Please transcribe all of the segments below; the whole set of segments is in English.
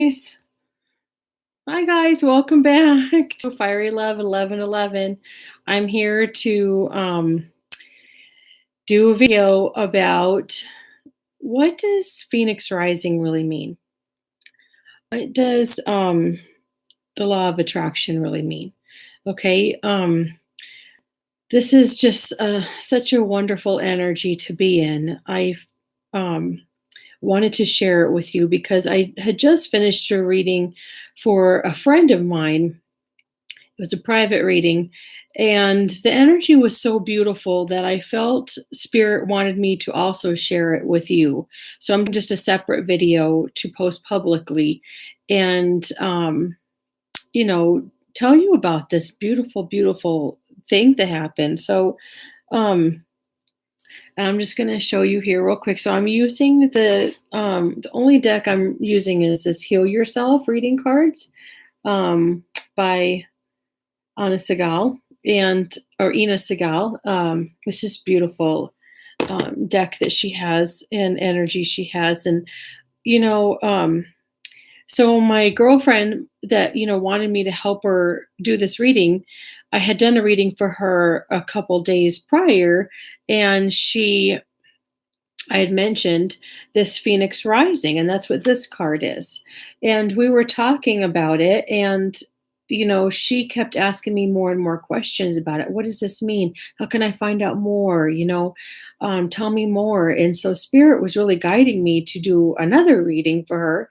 Guys. Hi guys, welcome back to Fiery Love 1111. I'm here to do a video about what does Phoenix Rising really mean? What does the law of attraction really mean? Okay, this is just such a wonderful energy to be in. I um, wanted to share it with you because I had just finished a reading for a friend of mine. It was a private reading, and the energy was so beautiful that I felt spirit wanted me to also share it with you. So I'm just a separate video to post publicly and you know, tell you about this beautiful, beautiful thing that happened. So um I'm just going to show you here real quick. So I'm using the only deck I'm using is this Heal Yourself reading cards by Anna Segal and or Ina Segal. It's just beautiful deck that she has and energy she has, and you know, so my girlfriend that wanted me to help her do this reading, I had done a reading for her a couple days prior, and I had mentioned this Phoenix Rising, and that's what this card is. And we were talking about it, and she kept asking me more and more questions about it. What does this mean? How can I find out more? Tell me more. And so Spirit was really guiding me to do another reading for her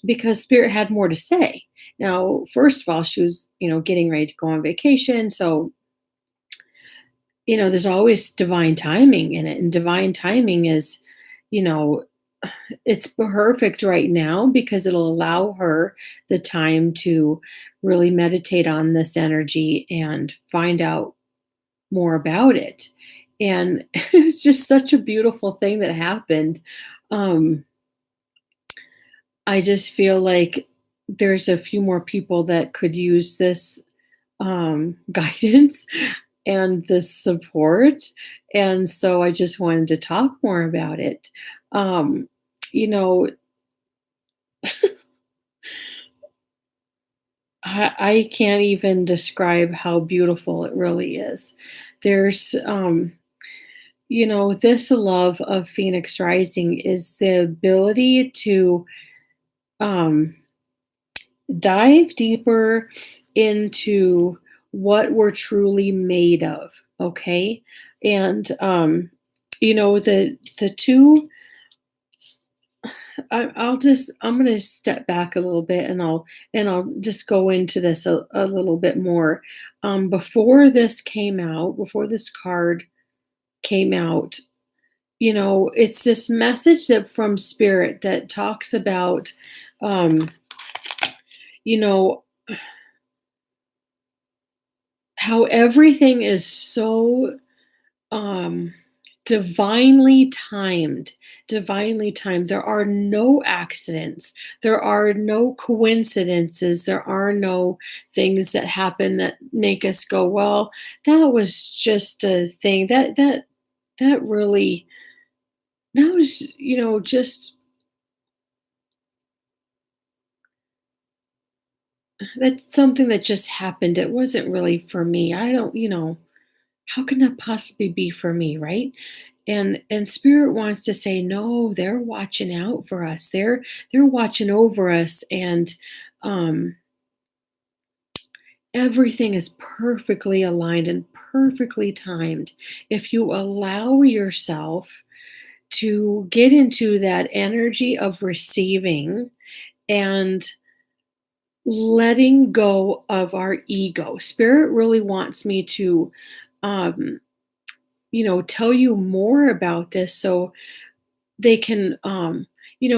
because Spirit had more to say. Now, first of all, she was, getting ready to go on vacation. So there's always divine timing in it. And divine timing is, you know, it's perfect right now because it'll allow her the time to really meditate on this energy and find out more about it. And it's just such a beautiful thing that happened. Um, I just feel like there's a few more people that could use this guidance and the support. And so I just wanted to talk more about it. Um, you know, I can't even describe how beautiful it really is. There's, this love of Phoenix Rising is the ability to um, dive deeper into what we're truly made of. Okay. And, the two I'm going to step back a little bit, and I'll just go into this a little bit more. Before this card came out, it's this message that from Spirit that talks about, um, you know, how everything is so um divinely timed. There are no accidents, there are no coincidences, there are no things that happen that make us go, well, that was just a thing that really, that was, just, that's something that just happened. It wasn't really for me. I don't, how can that possibly be for me, right? And Spirit wants to say, no, they're watching out for us. They're watching over us, and um everything is perfectly aligned and perfectly timed. If you allow yourself to get into that energy of receiving and letting go of our ego. Spirit really wants me to um tell you more about this so they can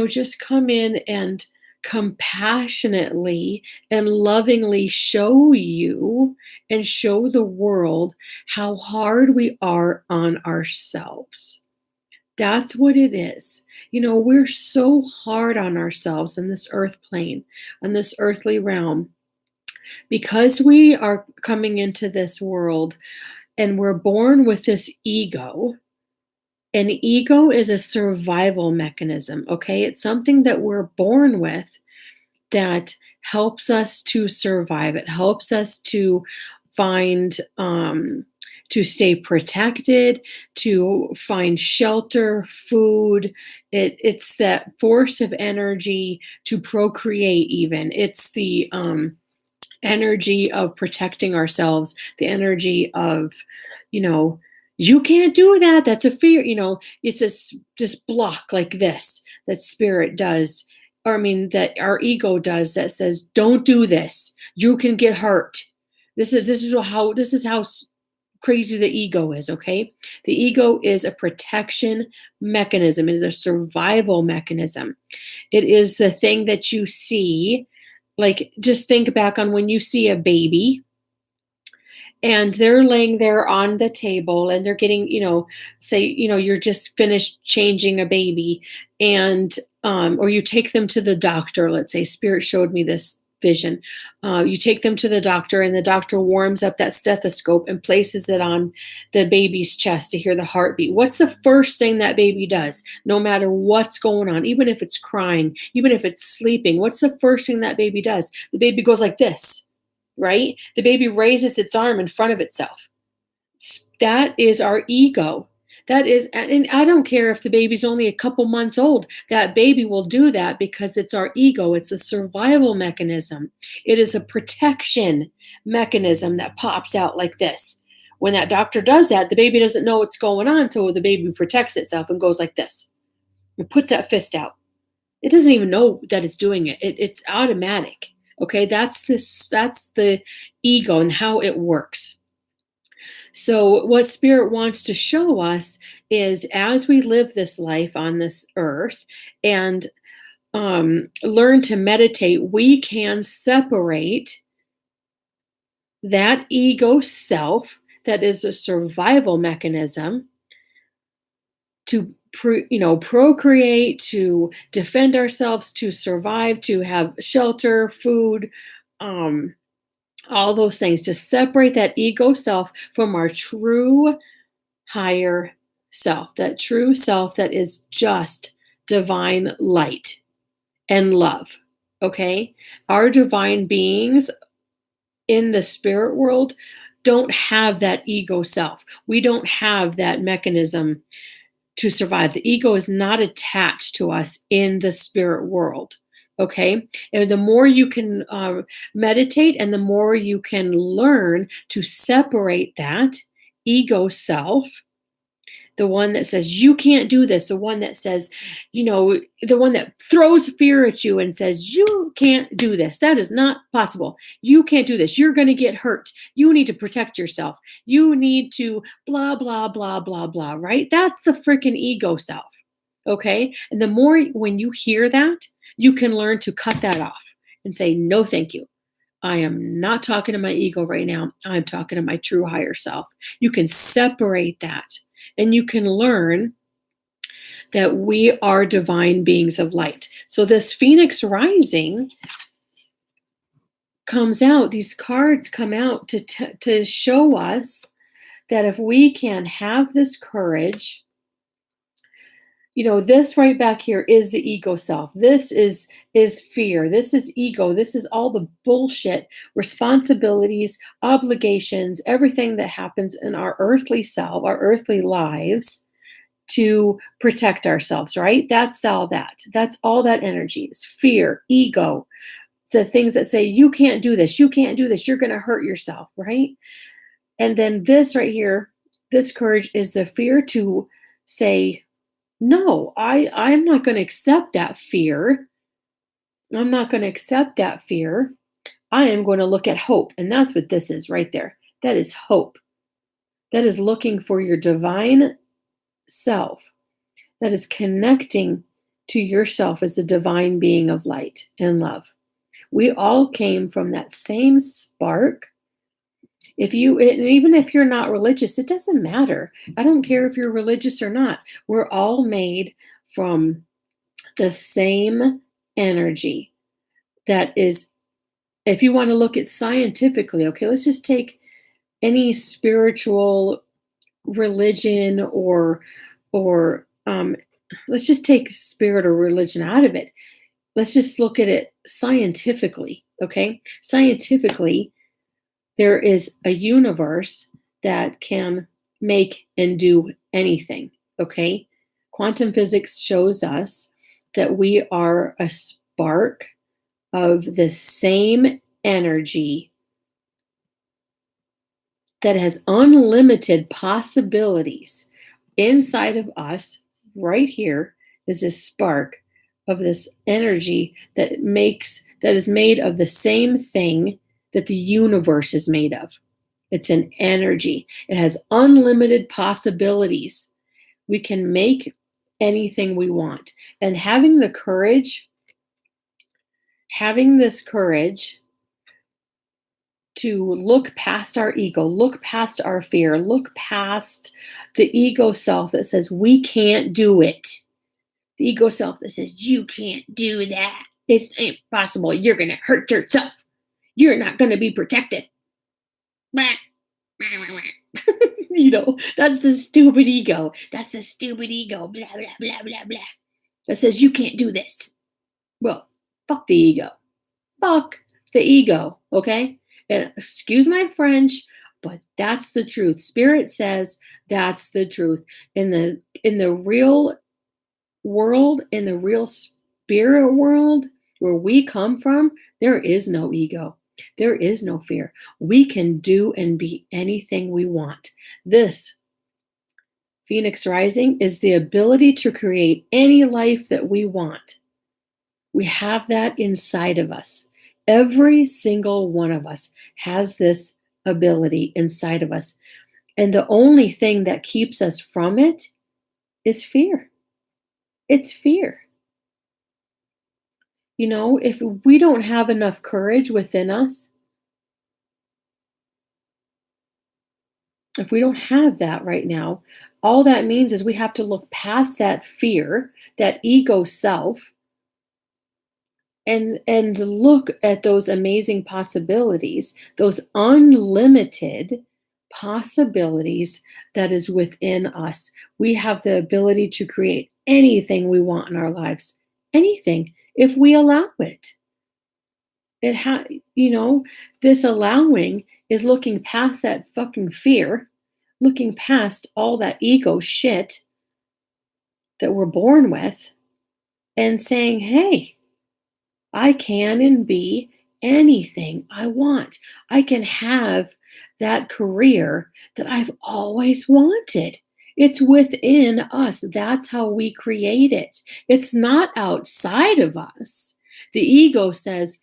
just come in and compassionately and lovingly show you and show the world how hard we are on ourselves. That's what it is. We're so hard on ourselves in this earth plane, on this earthly realm, because we are coming into this world and we're born with this ego. An ego is a survival mechanism, okay? It's something that we're born with, that helps us to survive. It helps us to find, to stay protected, to find shelter, food. It's that force of energy to procreate, even. It's the energy of protecting ourselves, the energy of, you know, you can't do that. That's a fear. It's this block like this that spirit does, or I mean, that our ego does, that says, don't do this. You can get hurt. This is how crazy the ego is, okay? The ego is a protection mechanism, it is a survival mechanism. It is the thing that you see, like, just think back on when you see a baby and they're laying there on the table and they're getting, say, you're just finished changing a baby, and or you take them to the doctor. Let's say spirit showed me this vision. You take them to the doctor, and the doctor warms up that stethoscope and places it on the baby's chest to hear the heartbeat. What's the first thing that baby does, no matter what's going on, even if it's crying, even if it's sleeping? What's the first thing that baby does? The baby goes like this, right? The baby raises its arm in front of itself. That is our ego. That is, and I don't care if the baby's only a couple months old, that baby will do that because it's our ego. It's a survival mechanism. It is a protection mechanism that pops out like this. When that doctor does that, the baby doesn't know what's going on, so the baby protects itself and goes like this. It puts that fist out. It doesn't even know that it's doing it. It's automatic. Okay, that's the ego and how it works. So what spirit wants to show us is, as we live this life on this earth and learn to meditate, we can separate that ego self that is a survival mechanism to procreate, to defend ourselves, to survive, to have shelter, food, all those things, to separate that ego self from our true higher self, that true self that is just divine light and love. Okay? Our divine beings in the spirit world don't have that ego self. We don't have that mechanism to survive. The ego is not attached to us in the spirit world. Okay. And the more you can meditate, and the more you can learn to separate that ego self, the one that says you can't do this, the one that says, the one that throws fear at you and says you can't do this, that is not possible, you can't do this, you're going to get hurt, you need to protect yourself, you need to blah blah blah blah blah, right? That's the freaking ego self. Okay. And the more when you hear that, you can learn to cut that off and say, no thank you, I am not talking to my ego right now, I'm talking to my true higher self. You can separate that, and you can learn that we are divine beings of light. So this Phoenix rising comes out, these cards come out to show us that if we can have this courage, this right back here is the ego self. This is fear. This is ego. This is all the bullshit, responsibilities, obligations, everything that happens in our earthly self, our earthly lives, to protect ourselves, right? That's all that. That's all that energy is fear, ego, the things that say, you can't do this, you can't do this, you're going to hurt yourself, right? And then this right here, this courage is the fear to say, no, I'm not going to accept that fear. I'm not going to accept that fear. I am going to look at hope. And that's what this is right there. That is hope. That is looking for your divine self. That is connecting to yourself as a divine being of light and love. We all came from that same spark. Even if you're not religious, it doesn't matter. I don't care if you're religious or not. We're all made from the same energy. That is, if you want to look at scientifically, okay, let's just take any spiritual religion or let's just take spirit or religion out of it. let's just look at it scientifically, okay? Scientifically, there is a universe that can make and do anything, okay? Quantum physics shows us that we are a spark of the same energy that has unlimited possibilities. Inside of us, right here, is this spark of this energy that is made of the same thing that the universe is made of. It's an energy. It has unlimited possibilities. We can make anything we want. And having this courage to look past our ego, look past our fear, look past the ego self that says we can't do it. The ego self that says you can't do that. It's impossible. You're going to hurt yourself. You're not going to be protected. That's the stupid ego. That's the stupid ego. Blah, blah, blah, blah, blah. That says you can't do this. Well, fuck the ego. Fuck the ego, okay? And excuse my French, but that's the truth. Spirit says that's the truth. In the real world, in the real spirit world where we come from, there is no ego. There is no fear. We can do and be anything we want. This Phoenix Rising is the ability to create any life that we want. We have that inside of us. Every single one of us has this ability inside of us. And the only thing that keeps us from it is fear. It's fear. If we don't have enough courage within us, if we don't have that right now, all that means is we have to look past that fear, that ego self, and look at those amazing possibilities, those unlimited possibilities that is within us. We have the ability to create anything we want in our lives, anything, if we allow it. This allowing is looking past that fucking fear, looking past all that ego shit that we're born with, and saying, hey, I can and be anything I want. I can have that career that I've always wanted. It's within us. That's how we create it. It's not outside of us. The ego says,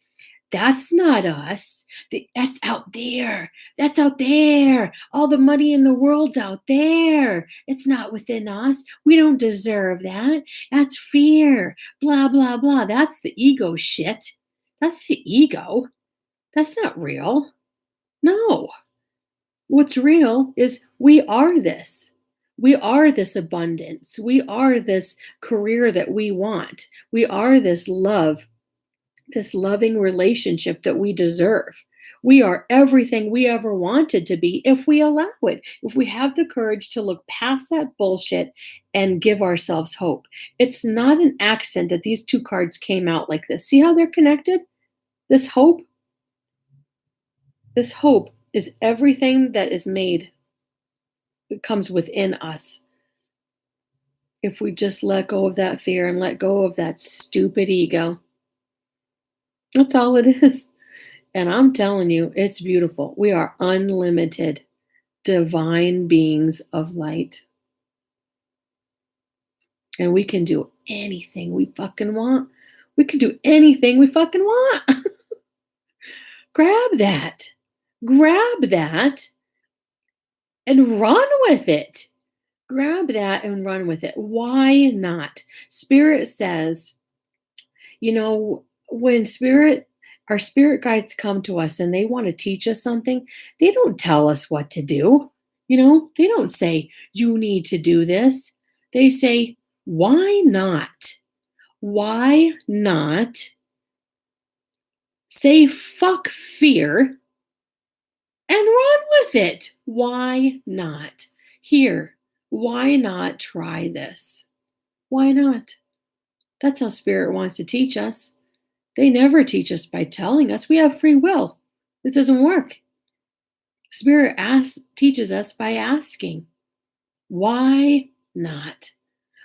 that's not us. That's out there. That's out there. All the money in the world's out there. It's not within us. We don't deserve that. That's fear. Blah, blah, blah. That's the ego shit. That's the ego. That's not real. No. What's real is we are this. We are this abundance. We are this career that we want. We are this love, this loving relationship that we deserve. We are everything we ever wanted to be if we allow it, if we have the courage to look past that bullshit and give ourselves hope. It's not an accident that these two cards came out like this. See how they're connected? This hope is everything that is made. It comes within us. If we just let go of that fear and let go of that stupid ego. That's all it is. And I'm telling you, it's beautiful. We are unlimited, divine beings of light. And we can do anything we fucking want. We can do anything we fucking want. Grab that. Grab that and run with it. Grab that and run with it. Why not? Spirit says, when our spirit guides come to us and they want to teach us something, they don't tell us what to do. They don't say, you need to do this. They say, why not? Why not say fuck fear and run with it? Why not? Here, why not try this? Why not? That's how Spirit wants to teach us. They never teach us by telling us. We have free will. It doesn't work. Spirit teaches us by asking. Why not?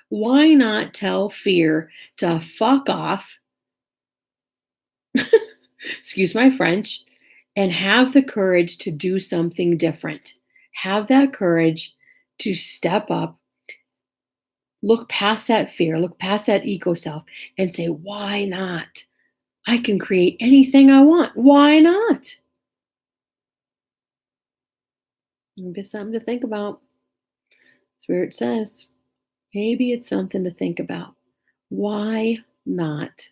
Why not tell fear to fuck off, excuse my French, and have the courage to do something different? Have that courage to step up, look past that fear, look past that ego self, and say, why not? I can create anything I want. Why not? Maybe it's something to think about. Spirit says, maybe it's something to think about. Why not?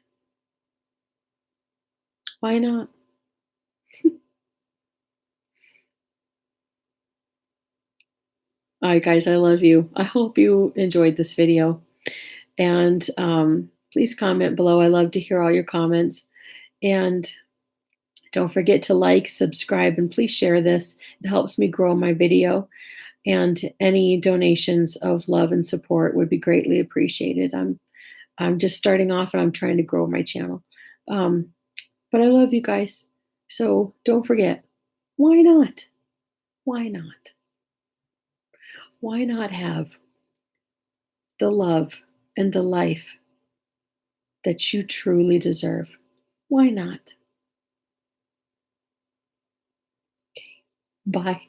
Why not? All right, guys, I love you. I hope you enjoyed this video. And please comment below. I love to hear all your comments. And don't forget to like, subscribe, and please share this. It helps me grow my video. And any donations of love and support would be greatly appreciated. I'm just starting off and I'm trying to grow my channel. But I love you guys. So don't forget, why not? Why not? Why not have the love and the life that you truly deserve? Why not? Okay. Bye.